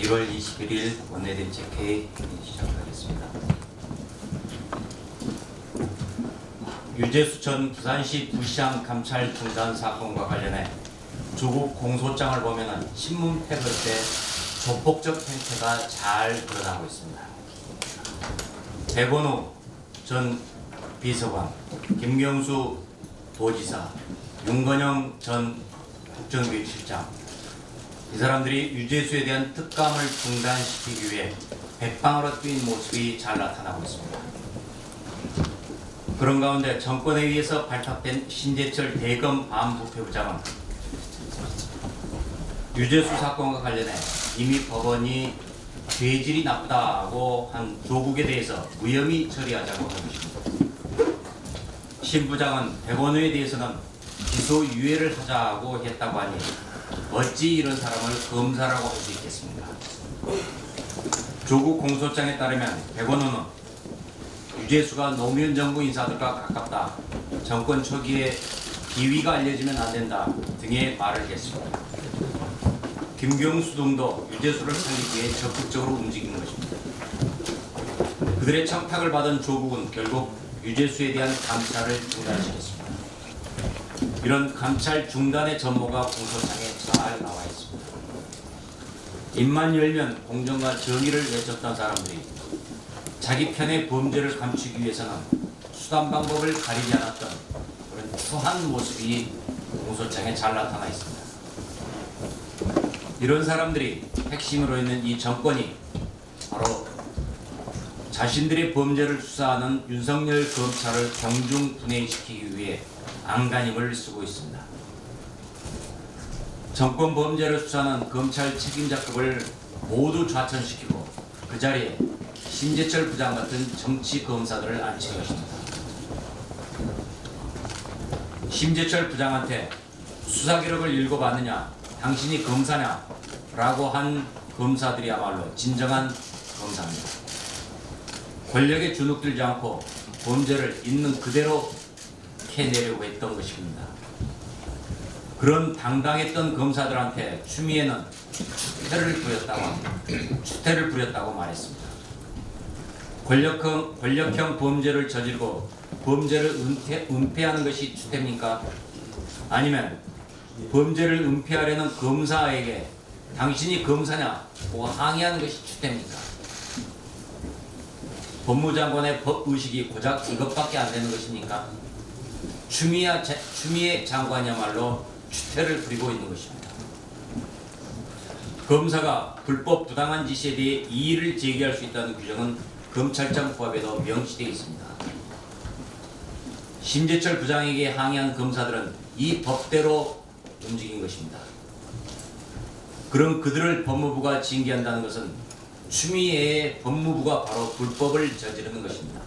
1월 21일 원내대책회의 시작하겠습니다. 유재수 전 부산시 부시장 감찰 중단 사건과 관련해 조국 공소장을 보면 신문 패널 때 조폭적 행태가 잘 드러나고 있습니다. 백원우 전 비서관, 김경수 도지사, 윤건영 전 국정기획실장, 이 사람들이 유재수에 대한 특감을 중단시키기 위해 백방으로 뛴 모습이 잘 나타나고 있습니다. 그런 가운데 정권에 의해서 발탁된 신재철 대검 반부패부장은 유재수 사건과 관련해 이미 법원이 죄질이 나쁘다고 한 조국에 대해서 무혐의 처리하자고 한 것입니다. 신 부장은 백원우에 대해서는 기소유예를 하자고 했다고 하니 어찌 이런 사람을 검사라고 할 수 있겠습니까? 조국 공소장에 따르면 백원우는 유재수가 노무현 정부 인사들과 가깝다, 정권 초기에 비위가 알려지면 안 된다 등의 말을 했습니다. 김경수 등도 유재수를 살리기 위해 적극적으로 움직이는 것입니다. 그들의 청탁을 받은 조국은 결국 유재수에 대한 감찰을 중단시켰습니다. 이런 감찰 중단의 전모가 공소장에 잘 나와 있습니다. 입만 열면 공정과 정의를 외쳤던 사람들이 자기 편의 범죄를 감추기 위해서는 수단 방법을 가리지 않았던 그런 추한 모습이 공소장에 잘 나타나 있습니다. 이런 사람들이 핵심으로 있는 이 정권이 바로 자신들의 범죄를 수사하는 윤석열 검찰을 경중 분해시키기 위해 안간힘을 쓰고 있습니다. 정권 범죄를 수사하는 검찰 책임자급을 모두 좌천시키고 그 자리에 신재철 부장 같은 정치 검사들을 앉힌 것입니다. 신재철 부장한테 수사 기록을 읽어봤느냐, 당신이 검사냐? 라고 한 검사들이야말로 진정한 검사입니다. 권력에 주눅들지 않고 범죄를 있는 그대로 캐내려고 했던 것입니다. 그런 당당했던 검사들한테 추미애는 추태를 부렸다고 말했습니다. 권력형 범죄를 저지르고 범죄를 은폐하는 것이 추태입니까? 아니면 범죄를 은폐하려는 검사에게 당신이 검사냐고 항의하는 것이 추태입니까? 법무장관의 법의식이 고작 이것밖에 안 되는 것입니까? 추미애 장관이야말로 추태를 부리고 있는 것입니다. 검사가 불법 부당한 지시에 대해 이의를 제기할 수 있다는 규정은 검찰청법에도 명시되어 있습니다. 신재철 부장에게 항의한 검사들은 이 법대로 움직인 것입니다. 그럼 그들을 법무부가 징계한다는 것은 추미애의 법무부가 바로 불법을 저지르는 것입니다.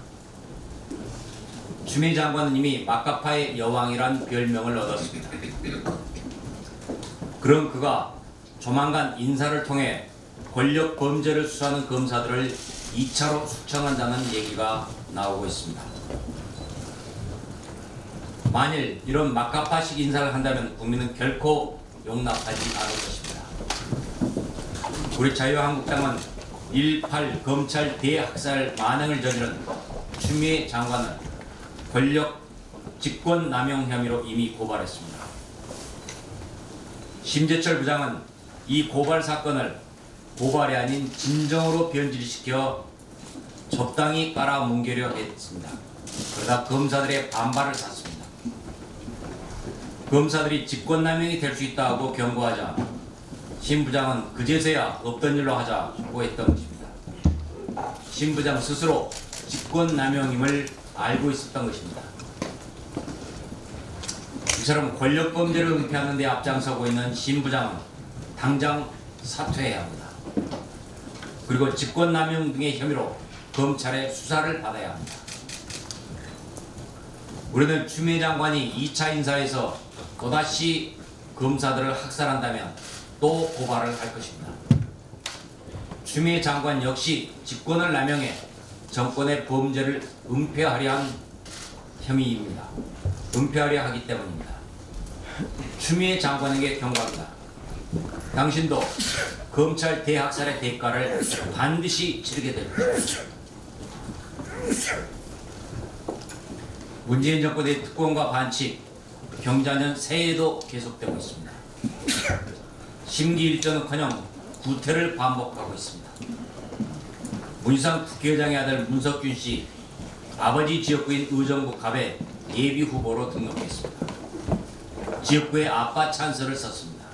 추미애 장관은 이미 막가파의 여왕이란 별명을 얻었습니다. 그럼 그가 조만간 인사를 통해 권력 범죄를 수사하는 검사들을 2차로 숙청한다는 얘기가 나오고 있습니다. 만일 이런 막가파식 인사를 한다면 국민은 결코 용납하지 않을 것입니다. 우리 자유한국당은 1.8 검찰 대학살 만행을 저지른 추미애 장관을 권력 직권남용 혐의로 이미 고발했습니다. 신재철 부장은 이 고발 사건을 고발이 아닌 진정으로 변질시켜 적당히 깔아뭉개려 했습니다. 그러다 검사들의 반발을 샀습니다. 검사들이 직권남용이 될 수 있다고 경고하자 신 부장은 그제서야 없던 일로 하자고 했던 것입니다. 신 부장 스스로 직권남용임을 알고 있었던 것입니다. 이처럼 권력범죄를 은폐하는 데 앞장서고 있는 신 부장은 당장 사퇴해야 합니다. 그리고 직권남용 등의 혐의로 검찰의 수사를 받아야 합니다. 우리는 추미애 장관이 2차 인사에서 또다시 검사들을 학살한다면 또 고발을 할 것입니다. 추미애 장관 역시 직권을 남용해 정권의 범죄를 은폐하려 한 혐의입니다. 은폐하려 하기 때문입니다. 추미애 장관에게 경고합니다. 당신도 검찰 대학살의 대가를 반드시 치르게 될 것입니다. 문재인 정권의 특권과 반칙, 경자년 새해에도 계속되고 있습니다. 심기일전은커녕 구태를 반복하고 있습니다. 문희상 국회의장의 아들 문석균 씨, 아버지 지역구인 의정부 갑에 예비 후보로 등록했습니다. 지역구에 아빠 찬스를 썼습니다.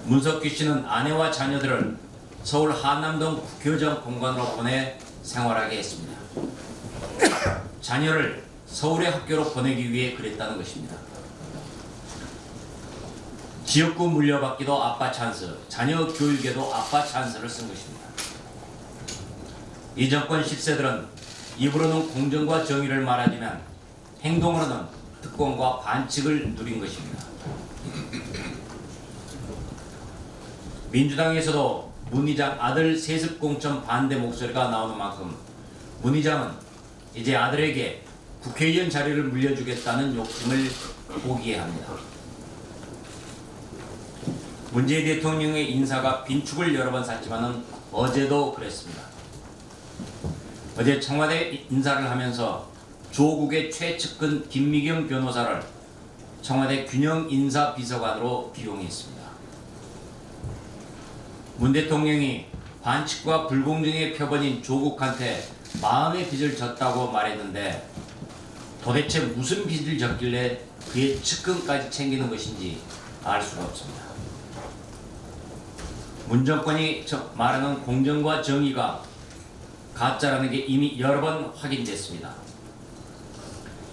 문석균 씨는 아내와 자녀들을 서울 한남동 국회의정 공간으로 보내 생활하게 했습니다. 자녀를 서울의 학교로 보내기 위해 그랬다는 것입니다. 지역구 물려받기도 아빠 찬스, 자녀 교육에도 아빠 찬스를 쓴 것입니다. 이 정권 10세들은 입으로는 공정과 정의를 말하지만 행동으로는 특권과 반칙을 누린 것입니다. 민주당에서도 문 의장 아들 세습 공천 반대 목소리가 나오는 만큼 문 의장은 이제 아들에게 국회의원 자리를 물려주겠다는 욕심을 포기해야 합니다. 문재인 대통령의 인사가 빈축을 여러 번 샀지만은 어제도 그랬습니다. 어제 청와대 인사를 하면서 조국의 최측근 김미경 변호사를 청와대 균형인사비서관으로 기용했습니다. 문 대통령이 반칙과 불공정의 표본인 조국한테 마음의 빚을 졌다고 말했는데 도대체 무슨 빚을 졌길래 그의 측근까지 챙기는 것인지 알 수가 없습니다. 문 정권이 말하는 공정과 정의가 가짜라는 게 이미 여러 번 확인됐습니다.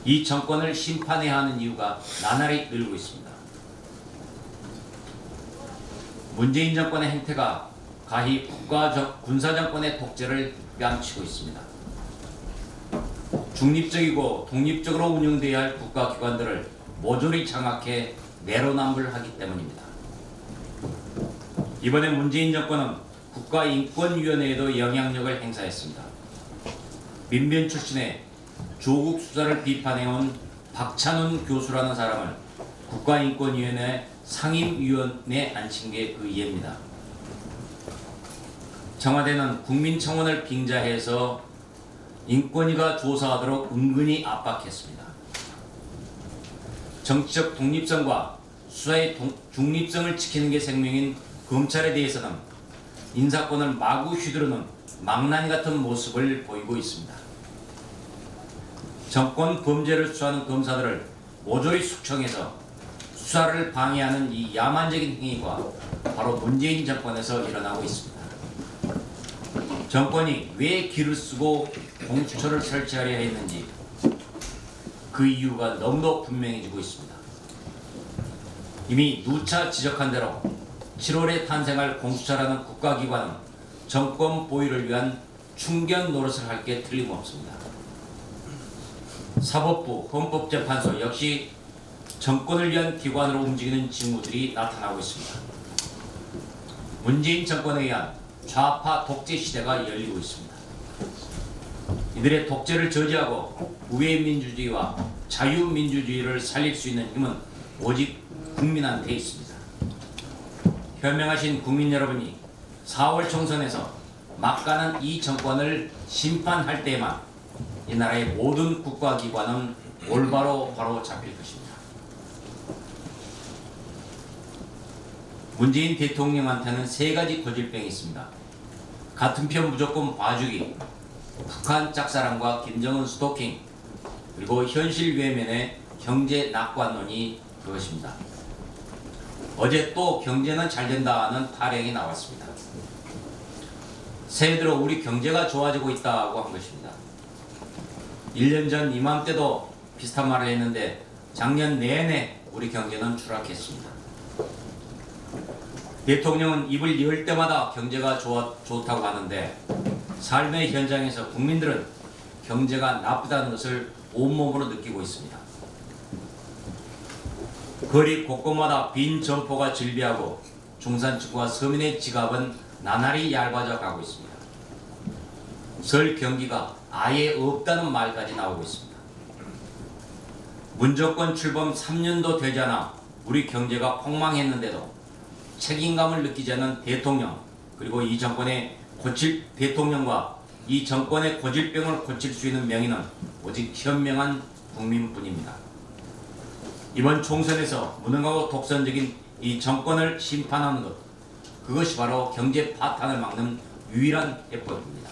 이 정권을 심판해야 하는 이유가 나날이 늘고 있습니다. 문재인 정권의 행태가 가히 군사정권의 독재를 뺨치고 있습니다. 중립적이고 독립적으로 운영돼야 할 국가기관들을 모조리 장악해 내로남불하기 때문입니다. 이번에 문재인 정권은 국가인권위원회에도 영향력을 행사했습니다. 민변 출신의 조국 수사를 비판해온 박찬훈 교수라는 사람을 국가인권위원회 상임위원회에 앉힌 게 그 이해입니다. 청와대는 국민청원을 빙자해서 인권위가 조사하도록 은근히 압박했습니다. 정치적 독립성과 수사의 중립성을 지키는 게 생명인 검찰에 대해서는 인사권을 마구 휘두르는 망나니 같은 모습을 보이고 있습니다. 정권 범죄를 수사하는 검사들을 모조리 숙청해서 수사를 방해하는 이 야만적인 행위가 바로 문재인 정권에서 일어나고 있습니다. 정권이 왜 기를 쓰고 공수처를 설치하려 했는지 그 이유가 너무도 분명해지고 있습니다. 이미 누차 지적한 대로 7월에 탄생할 공수처라는 국가기관은 정권 보위를 위한 충견 노릇을 할 게 틀림없습니다. 사법부, 헌법재판소 역시 정권을 위한 기관으로 움직이는 직무들이 나타나고 있습니다. 문재인 정권에 의한 좌파 독재 시대가 열리고 있습니다. 이들의 독재를 저지하고 우회 민주주의와 자유민주주의를 살릴 수 있는 힘은 오직 국민한테 있습니다. 현명하신 국민 여러분이 4월 총선에서 막가는 이 정권을 심판할 때에만 이 나라의 모든 국가기관은 올바로 바로 잡힐 것입니다. 문재인 대통령한테는 3가지 고질병이 있습니다. 같은 편 무조건 봐주기, 북한 짝사랑과 김정은 스토킹, 그리고 현실 외면의 경제 낙관론이 그것입니다. 어제 또 경제는 잘 된다는 타령이 나왔습니다. 새해 들어 우리 경제가 좋아지고 있다고 한 것입니다. 1년 전 이맘때도 비슷한 말을 했는데 작년 내내 우리 경제는 추락했습니다. 대통령은 입을 열 때마다 경제가 좋다고 하는데 삶의 현장에서 국민들은 경제가 나쁘다는 것을 온몸으로 느끼고 있습니다. 거리 곳곳마다 빈 점포가 즐비하고 중산층과 서민의 지갑은 나날이 얇아져 가고 있습니다. 설 경기가 아예 없다는 말까지 나오고 있습니다. 문정권 출범 3년도 되지 않아 우리 경제가 폭망했는데도 책임감을 느끼지 않는 대통령, 그리고 이 정권의 대통령과 이 정권의 고질병을 고칠 수 있는 명의는 오직 현명한 국민뿐입니다. 이번 총선에서 무능하고 독선적인 이 정권을 심판하는 것, 그것이 바로 경제 파탄을 막는 유일한 해법입니다.